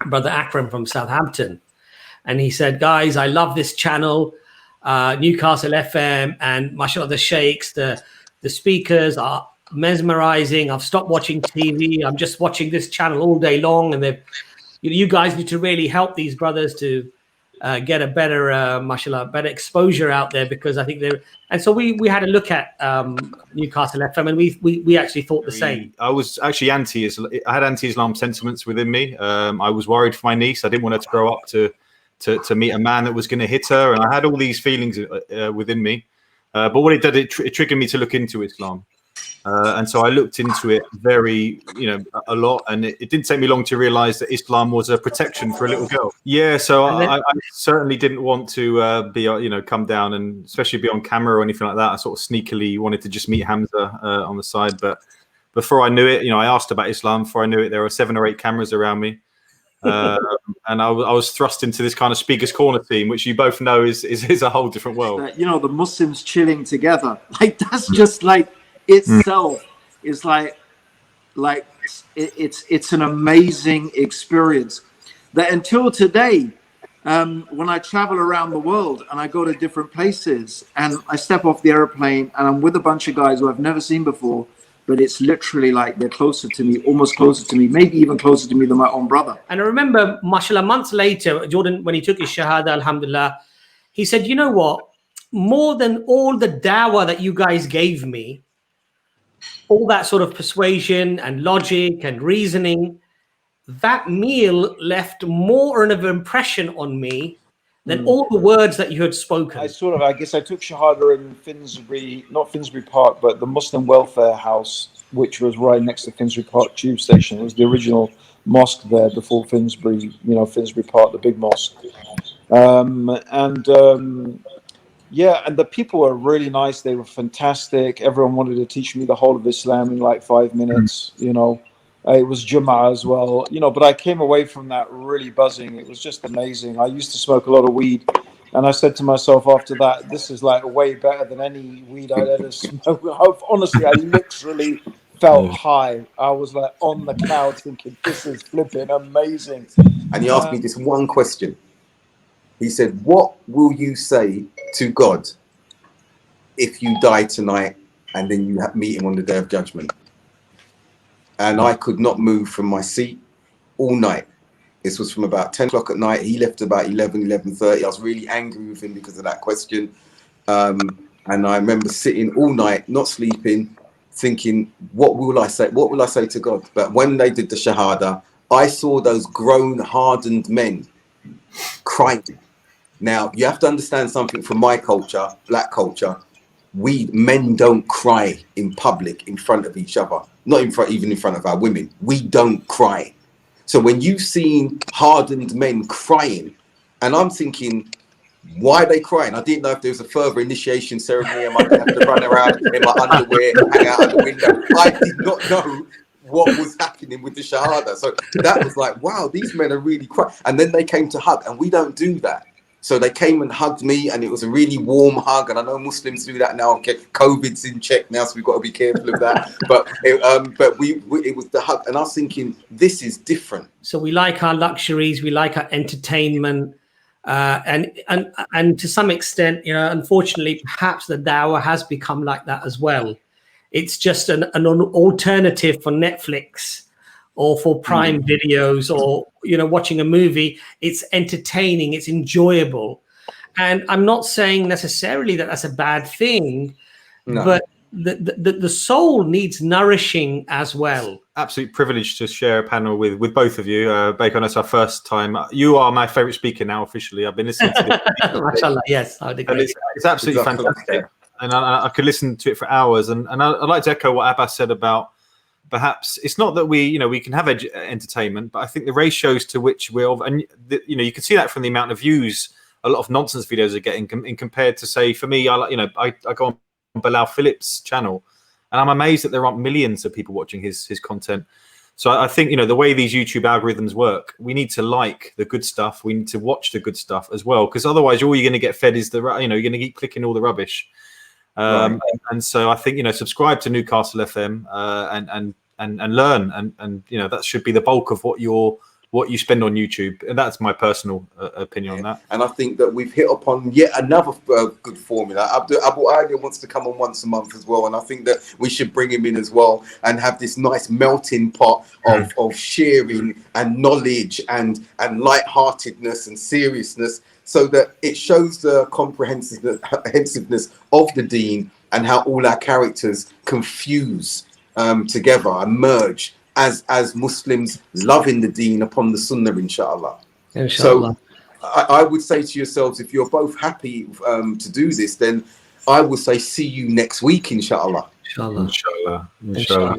Brother Akram from Southampton. And he said, guys, I love this channel, Newcastle FM, and mashallah, the sheikhs, the speakers are mesmerizing. I've stopped watching TV. I'm just watching this channel all day long. And you guys need to really help these brothers to get a better, mashallah, better exposure out there, because I think they're. And so we had a look at Newcastle FM, and we actually thought the same. I was actually I had anti-Islam sentiments within me. I was worried for my niece. I didn't want her to grow up to meet a man that was going to hit her, and I had all these feelings within me. But what it did, it triggered me to look into Islam. And so I looked into it very, a lot, and it didn't take me long to realize that Islam was a protection for a little girl. Yeah, so I certainly didn't want to be, come down and especially be on camera or anything like that. I sort of sneakily wanted to just meet Hamza on the side. But before I knew it, I asked about Islam. Before I knew it, there were 7 or 8 cameras around me. And I was thrust into this kind of speaker's corner team, which you both know is a whole different world. The Muslims chilling together, like that's just like itself is like it's an amazing experience. That until today, when I travel around the world and I go to different places and I step off the airplane and I'm with a bunch of guys who I've never seen before, but it's literally like they're closer to me, almost closer to me, maybe even closer to me than my own brother. And I remember, mashallah, months later, Jordan, when he took his shahada, alhamdulillah, he said, you know what? More than all the dawah that you guys gave me, all that sort of persuasion and logic and reasoning, that meal left more of an impression on me than all the words that you had spoken. I guess I took shahada in Finsbury, not Finsbury Park, but the Muslim Welfare House, which was right next to Finsbury Park Tube Station. It was the original mosque there before Finsbury, Finsbury Park, the big mosque. Yeah, and the people were really nice. They were fantastic. Everyone wanted to teach me the whole of Islam in like 5 minutes, It was Jummah as well, but I came away from that really buzzing. It was just amazing. I used to smoke a lot of weed, and I said to myself after that, this is like way better than any weed I'd ever smoked. Honestly, I literally felt high. I was like on the clouds thinking, this is flipping amazing. And he asked me this one question. He said, what will you say to God if you die tonight and then you meet him on the day of judgment? And I could not move from my seat all night. This was from about 10 o'clock at night. He left about 11:30. I was really angry with him because of that question. And I remember sitting all night, not sleeping, thinking, what will I say? What will I say to God? But when they did the Shahada, I saw those grown, hardened men crying. Now, you have to understand something from my culture, black culture. Men don't cry in public in front of each other. Not even in front of our women. We don't cry. So when you've seen hardened men crying, and I'm thinking, why are they crying? I didn't know if there was a further initiation ceremony. I might have to run around in my underwear, hang out at the window. I did not know what was happening with the Shahada. So that was like, wow, these men are really crying. And then they came to hug, and we don't do that. So they came and hugged me, and it was a really warm hug. And I know Muslims do that now. Okay, COVID's in check now, so we've got to be careful of that. But it was the hug, and I was thinking, this is different. So we like our luxuries, we like our entertainment, and to some extent, unfortunately, perhaps the dawah has become like that as well. It's just an alternative for Netflix or for Prime videos, or watching a movie. It's entertaining, it's enjoyable, and I'm not saying necessarily that that's a bad thing, but the soul needs nourishing as well. Absolute privilege to share a panel with both of you. Bacon, it's our first time. You are my favorite speaker now officially. I've been listening to this. Mashallah, yes, I would agree. It's absolutely fantastic, and I could listen to it for hours. And I'd like to echo what Abbas said about, perhaps it's not that we can have entertainment, but I think the ratios to which you can see that from the amount of views a lot of nonsense videos are getting compared to, say, for me, I go on Bilal Phillips' channel, and I'm amazed that there aren't millions of people watching his content. So I think, the way these YouTube algorithms work, we need to like the good stuff. We need to watch the good stuff as well, because otherwise all you're going to get fed is you're going to keep clicking all the rubbish. Right. And so I think, subscribe to Newcastle FM and learn, and that should be the bulk of what you're what you spend on YouTube. And that's my personal opinion on that. And I think that we've hit upon yet another good formula. Abdul Haqq wants to come on once a month as well, and I think that we should bring him in as well and have this nice melting pot of sharing and knowledge and lightheartedness and seriousness, so that it shows the comprehensiveness of the deen and how all our characters can fuse together and merge as Muslims loving the deen upon the sunnah, inshallah. Inshallah. So I would say to yourselves, if you're both happy to do this, then I would say see you next week, inshallah. Inshallah. Inshallah. Inshallah.